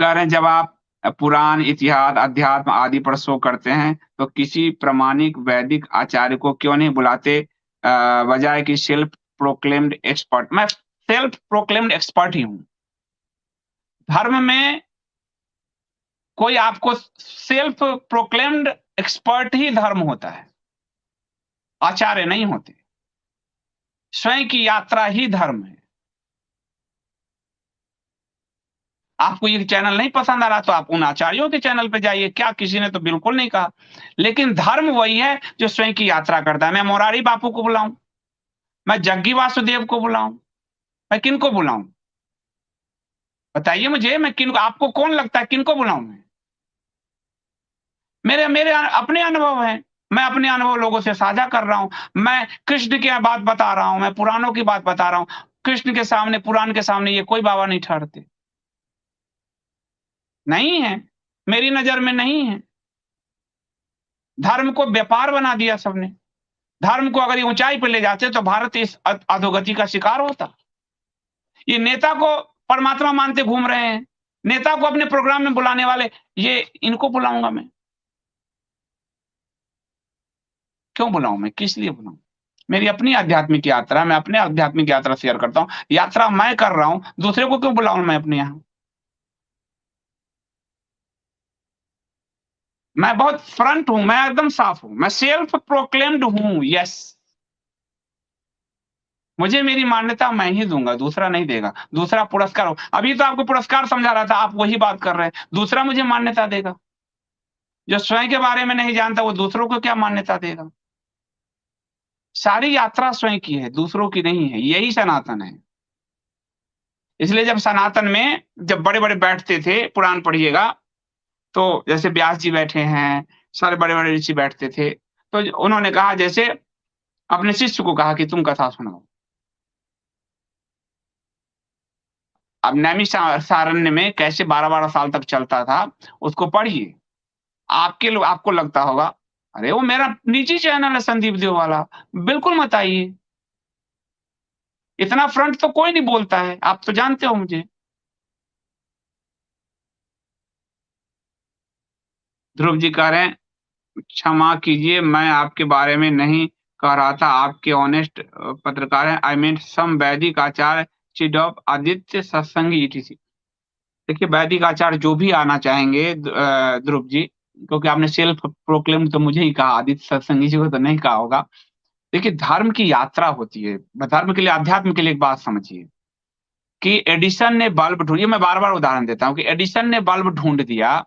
कह रहे हैं जब आप पुराण, इतिहास, अध्यात्म आदि पर शो करते हैं, तो किसी प्रामाणिक वैदिक आचार्य को क्यों नहीं बुलाते बजाय कि सेल्फ प्रोक्लेम्ड एक्सपर्ट? मैं सेल्फ प्रोक्लेम्ड एक्सपर्ट ही हूँ। धर्म में कोई आपको सेल्फ प्रोक्लेम्ड एक्सपर्ट ही धर्म होता है, आचार्य नहीं होते। स्वयं की यात्रा ही धर्म है। आपको ये चैनल नहीं पसंद आ रहा तो आप उन आचार्यों के चैनल पे जाइए, क्या किसी ने तो बिल्कुल नहीं कहा। लेकिन धर्म वही है जो स्वयं की यात्रा करता है। मैं मोरारी बापू को बुलाऊं, मैं जग्गी वासुदेव को बुलाऊं, मैं किनको बुलाऊं? बताइए मुझे, मैं किनको, आपको कौन लगता है किनको बुलाऊं मैं? मेरे मेरे अपने अनुभव हैं। मैं अपने अनुभव लोगों से साझा कर रहा हूं। मैं कृष्ण की बात बता रहा हूं, मैं पुराणों की बात बता रहा हूं। कृष्ण के सामने, पुराण के सामने ये कोई बाबा नहीं ठहरते। नहीं है, मेरी नजर में नहीं है। धर्म को व्यापार बना दिया सबने। धर्म को अगर ये ऊंचाई पे ले जाते तो भारत इस अधोगति का शिकार होता। ये नेता को परमात्मा मानते घूम रहे हैं, नेता को अपने प्रोग्राम में बुलाने वाले, ये इनको बुलाऊंगा मैं? क्यों बुलाऊं मैं? किस लिए बुलाऊं? मेरी अपनी आध्यात्मिक यात्रा, मैं अपने आध्यात्मिक यात्रा शेयर करता हूं। यात्रा मैं कर रहा हूं, दूसरे को क्यों बुलाऊं मैं अपने यहां? मैं बहुत फ्रंट हूं, मैं एकदम साफ हूं, मैं सेल्फ प्रोक्लेम्ड हूं। यस, मुझे मेरी मान्यता मैं ही दूंगा, दूसरा नहीं देगा। दूसरा पुरस्कार हो, अभी तो आपको पुरस्कार समझा रहा था, आप वही बात कर रहे हैं। दूसरा मुझे मान्यता देगा। जो स्वयं के बारे में नहीं जानता वो दूसरों को क्या मान्यता देगा? सारी यात्रा स्वयं की है, दूसरों की नहीं है। यही सनातन है। इसलिए जब सनातन में जब बड़े-बड़े बैठते थे, पुराण पढ़िएगा, तो जैसे व्यास जी बैठे हैं, सारे बड़े-बड़े ऋषि बैठते थे, तो उन्होंने कहा, जैसे अपने शिष्य को कहा कि तुम कथा सुनाओ। अब नैमिषारण्य में कैसे 12-12 साल तक चलता था, उसको पढ़िए। आपको लगता होगा, अरे वो मेरा निजी चैनल है संदीप देव वाला, बिल्कुल मत आइए। इतना फ्रंट तो कोई नहीं बोलता है, आप तो जानते हो मुझे। ध्रुव जी कह रहे हैं, क्षमा कीजिए, मैं आपके बारे में नहीं कह रहा था, आपके ऑनेस्ट पत्रकार हैं। आई मीन सम वैदिक आचार्य, चिडॉप, आदित्य, सत्संगी, ईटीसी। देखिए, वैदिक आचार्य जो भी आना चाहेंगे, ध्रुव जी, क्योंकि आपने सेल्फ प्रोक्लेम तो मुझे ही कहा, आदित्य सत्संगी जी को तो नहीं कहा होगा। देखिए, धर्म की यात्रा होती है। धर्म के लिए, अध्यात्म के लिए एक बात समझिए कि एडिसन ने बल्ब ढूंढ, ये मैं बार-बार उदाहरण देता हूँ कि एडिसन ने बल्ब ढूंढ दिया,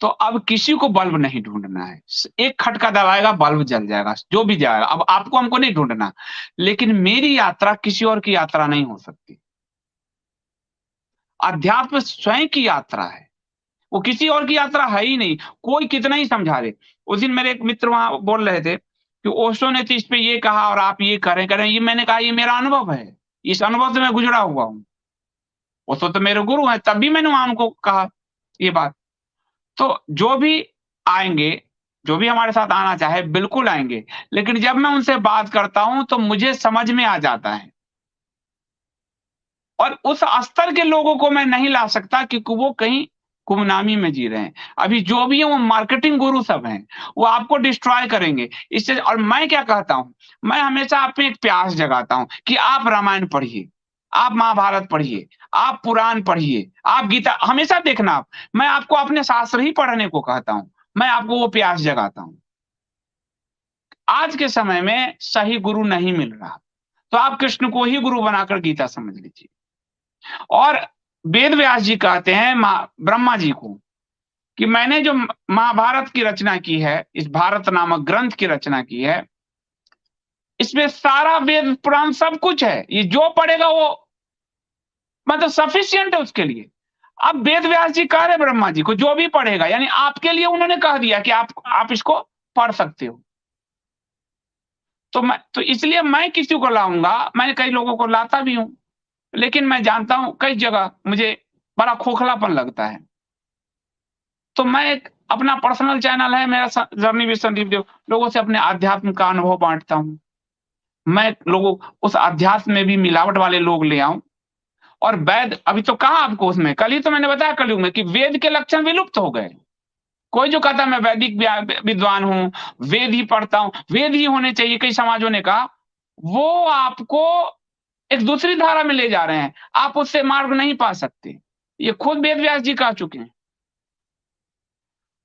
तो अब किसी को बल्ब नहीं ढूंढना है। एक खटका दबाएगा, बल्ब जल जाएगा, जो भी जाएगा। अब आपको हमको नहीं ढूंढना। लेकिन मेरी यात्रा किसी और की यात्रा नहीं हो सकती। अध्यात्म स्वयं की यात्रा है, वो किसी और की यात्रा है ही नहीं। कोई कितना ही समझा दे। उस दिन मेरे एक मित्र वहां बोल रहे थे कि ओशो ने तो इस पे ये कहा और आप ये करें। ये मैंने कहा, ये मेरा अनुभव है, इस अनुभव से मैं गुजरा हुआ हूँ। ओशो तो मेरे गुरु हैं, तब भी मैंने वहां उनको कहा ये बात। तो जो भी आएँगे, जो भी हमारे साथ आना चाहे, बिल्कुल आएँगे। लेकिन जब मैं उनसे बात करता हूँ, तो मुझे समझ में आ जाता है। और उस स्तर के लोगों को मैं नहीं ला सकता क्योंकि वो कहीं गुमनामी में जी रहे हैं। अभी जो भी है वो मार्केटिंग गुरु सब हैं। वो आपको डिस्ट्रॉय करेंगे। इससे, और मैं क्या कहता हूँ, मैं हमेशा आप में एक प्यास जगाता हूँ कि आप रामायण पढ़िए, आप महाभारत पढ़िए, आप पुराण पढ़िए, आप गीता हमेशा देखना आप। मैं आपको अपने शास्त्र ही पढ़ने को कहता हूँ। मैं आपको वो प्यास जगाता हूँ। आज के समय में सही गुरु नहीं मिल रहा, तो आप कृष्ण को ही गुरु बनाकर गीता समझ लीजिए। और वेद व्यास जी कहते हैं ब्रह्मा जी को कि मैंने जो महाभारत की रचना की है, इस भारत नामक ग्रंथ की रचना की है, इसमें सारा वेद पुराण सब कुछ है। ये जो पढ़ेगा वो मतलब सफिशिएंट है उसके लिए। अब वेद व्यास जी कह रहे ब्रह्मा जी को, जो भी पढ़ेगा, यानी आपके लिए उन्होंने कह दिया कि आप इसको पढ़ सकते हो। तो इसलिए मैं किसी को लाऊंगा, मैं कई लोगों को लाता भी हूं, लेकिन मैं जानता हूं कई जगह मुझे बड़ा खोखलापन लगता है। तो मैं एक अपना पर्सनल चैनल है मेरा, जर्नी विद संदीप देव, लोगों से अपने आध्यात्म का अनुभव बांटता हूं। मैं लोगों, उस अध्यात्म में भी मिलावट वाले लोग ले आऊं और वेद अभी तो कहा आपको उसमें, कल ही तो मैंने बताया कलयुग में कि वेद के लक्षण विलुप्त हो गए। कोई जो कहता मैं वैदिक विद्वान हूं, वेद ही पढ़ता हूं, वेद ही होने चाहिए, कई समाजों ने कहा, वो आपको एक दूसरी धारा में ले जा रहे हैं, आप उससे मार्ग नहीं पा सकते। ये खुद वेद व्यास जी कह चुके हैं।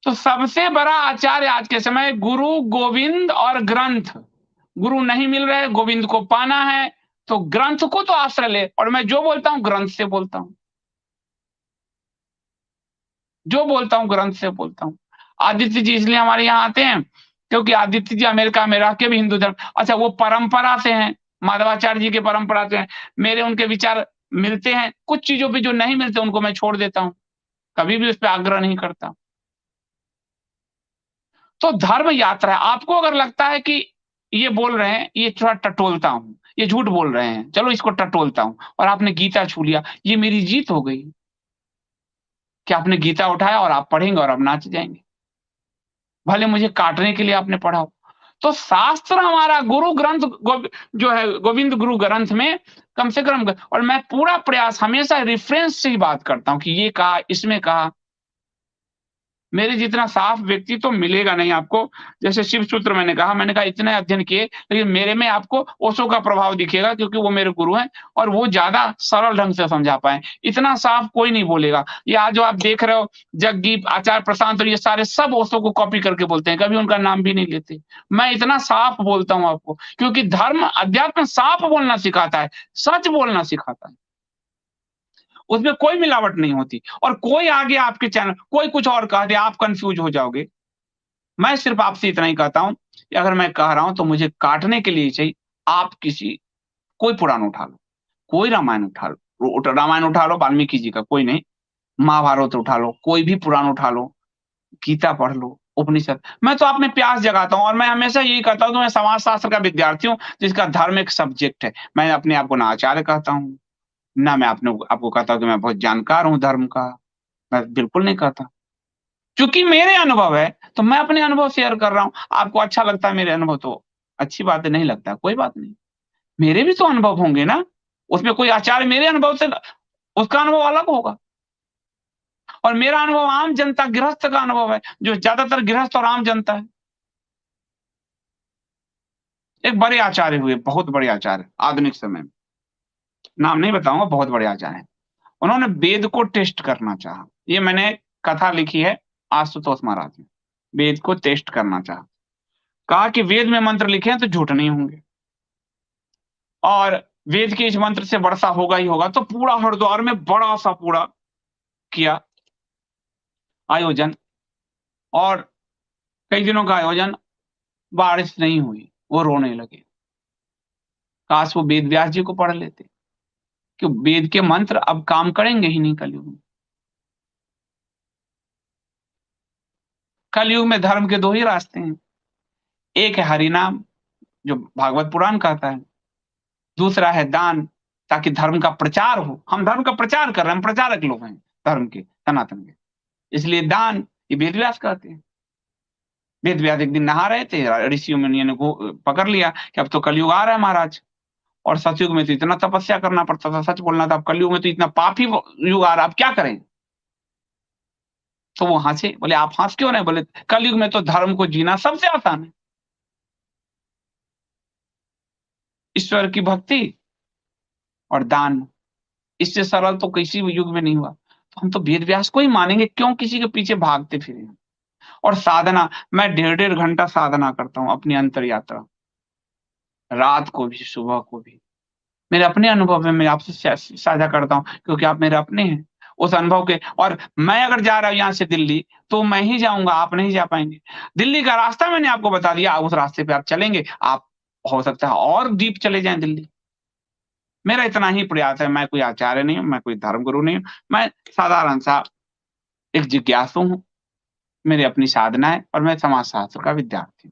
तो सबसे बड़ा आचार्य आज के समय गुरु, गोविंद और ग्रंथ। गुरु नहीं मिल रहे, गोविंद को पाना है तो ग्रंथ को तो आश्रय ले, और मैं जो बोलता हूं ग्रंथ से बोलता हूं, जो बोलता हूं ग्रंथ से बोलता हूं। आदित्य जी इसलिए हमारे यहाँ आते हैं क्योंकि आदित्य जी अमेरिका में रह के भी हिंदू धर्म, अच्छा वो परंपरा से हैं, माधवाचार्य जी के परंपरा से हैं, मेरे उनके विचार मिलते हैं, कुछ चीजों पे जो नहीं मिलते उनको मैं छोड़ देता हूं, कभी भी उस पर आग्रह नहीं करता। तो धर्म यात्रा है। आपको अगर लगता है कि ये बोल रहे हैं, ये थोड़ा टटोलता हूं, ये झूठ बोल रहे हैं, चलो इसको टटोलता हूं, और आपने गीता छू लिया, ये मेरी जीत हो गई कि आपने गीता उठाया और आप पढ़ेंगे और आप नाच जाएंगे, भले मुझे काटने के लिए आपने पढ़ा हो। तो शास्त्र हमारा गुरु ग्रंथ जो है गोविंद गुरु ग्रंथ में कम से कम, और मैं पूरा प्रयास हमेशा रेफरेंस से ही बात करता हूं कि ये कहा, इसमें कहा। मेरे जितना साफ व्यक्ति तो मिलेगा नहीं आपको। जैसे शिव सूत्र मैंने कहा इतने अध्ययन किए, लेकिन मेरे में आपको ओशो का प्रभाव दिखेगा क्योंकि वो मेरे गुरु हैं और वो ज्यादा सरल ढंग से समझा पाए। इतना साफ कोई नहीं बोलेगा। ये आज जो आप देख रहे हो जगदीप, आचार्य प्रशांत और ये सारे सब ओशो को कॉपी करके बोलते हैं, कभी उनका नाम भी नहीं लेते। मैं इतना साफ बोलता हूं आपको क्योंकि धर्म अध्यात्म साफ बोलना सिखाता है, सच बोलना सिखाता है, उसमें कोई मिलावट नहीं होती। और कोई आगे आपके चैनल कोई कुछ और कह दे, आप कंफ्यूज हो जाओगे। मैं सिर्फ आपसे इतना ही कहता हूं कि अगर मैं कह रहा हूं तो मुझे काटने के लिए चाहिए। आप किसी कोई पुराण उठा लो, कोई रामायण उठा लो, रामायण उठा लो वाल्मीकि जी का, कोई नहीं, महाभारत उठा लो, कोई भी पुराण उठा लो, गीता पढ़ लो, उपनिषद। मैं तो आप में प्यास जगाता हूं और मैं हमेशा यही कहता हूं कि मैं समाज शास्त्र का विद्यार्थी हूं जिसका धर्म एक सब्जेक्ट है। मैं अपने आप को ना आचार्य कहता हूं, ना मैं आपको कहता हूं कि मैं बहुत जानकार हूं धर्म का, मैं बिल्कुल नहीं कहता। चूंकि मेरे अनुभव है तो मैं अपने अनुभव शेयर कर रहा हूं। आपको अच्छा लगता है मेरे अनुभव तो अच्छी बात है, नहीं लगता है कोई बात नहीं, मेरे भी तो अनुभव होंगे ना। उसमें कोई आचार्य मेरे अनुभव से, उसका अनुभव अलग होगा, और मेरा अनुभव आम जनता गृहस्थ का अनुभव है, जो ज्यादातर गृहस्थ और आम जनता है। एक बड़े आचार्य हुए, बहुत बड़े आचार्य आधुनिक समय में, नाम नहीं बताऊंगा, बहुत बड़े आचार्य हैं। उन्होंने वेद को टेस्ट करना चाहा। ये मैंने कथा लिखी है आशुतोष महाराज ने, वेद को टेस्ट करना चाहा। कहा कि वेद में मंत्र लिखे हैं तो झूठ नहीं होंगे, और वेद के इस मंत्र से वर्षा होगा ही होगा। तो पूरा हरिद्वार में बड़ा सा पूरा किया आयोजन, और कई दिनों का आयोजन, बारिश नहीं हुई, वो रोने लगे। काश वो वेद व्यास जी को पढ़ लेते कि वेद के मंत्र अब काम करेंगे ही नहीं कलयुग में। कलयुग में धर्म के दो ही रास्ते हैं, एक है हरिनाम जो भागवत पुराण कहता है, दूसरा है दान, ताकि धर्म का प्रचार हो। हम धर्म का प्रचार कर रहे हैं, हम प्रचारक लोग हैं धर्म के, सनातन के, इसलिए दान, ये वेद व्यास कहते हैं। वेद व्यास एक दिन नहा रहे थे, ऋषियों मुनियों ने पकड़ लिया कि अब तो कलयुग आ रहा है महाराज, और सतयुग में तो इतना तपस्या करना पड़ता था, सच बोलना था, अब कलयुग में तो इतना पापी युग आ रहा, अब क्या करें। तो वो हंसे, बोले आप हंस क्यों रहे, बोले कलयुग में तो धर्म को जीना सबसे आसान है, ईश्वर की भक्ति और दान, इससे सरल तो किसी भी युग में नहीं हुआ। तो हम तो वेद व्यास को ही मानेंगे, क्यों किसी के पीछे भागते फिरे। और साधना, मैं 1.5 घंटा साधना करता हूँ अपनी अंतर यात्रा, रात को भी सुबह को भी। मेरे अपने अनुभव में मैं आपसे साझा करता हूँ क्योंकि आप मेरे अपने हैं, उस अनुभव के। और मैं अगर जा रहा हूँ यहाँ से दिल्ली तो मैं ही जाऊंगा, आप नहीं जा पाएंगे। दिल्ली का रास्ता मैंने आपको बता दिया, उस रास्ते पे आप चलेंगे, आप हो सकता है और डीप चले जाएं दिल्ली। मेरा इतना ही प्रयास है, मैं कोई आचार्य नहीं हूँ, मैं कोई धर्मगुरु नहीं हूँ, मैं साधारण सा एक जिज्ञासु हूँ। मेरी अपनी साधना है और मैं समाज शास्त्र का विद्यार्थी हूँ।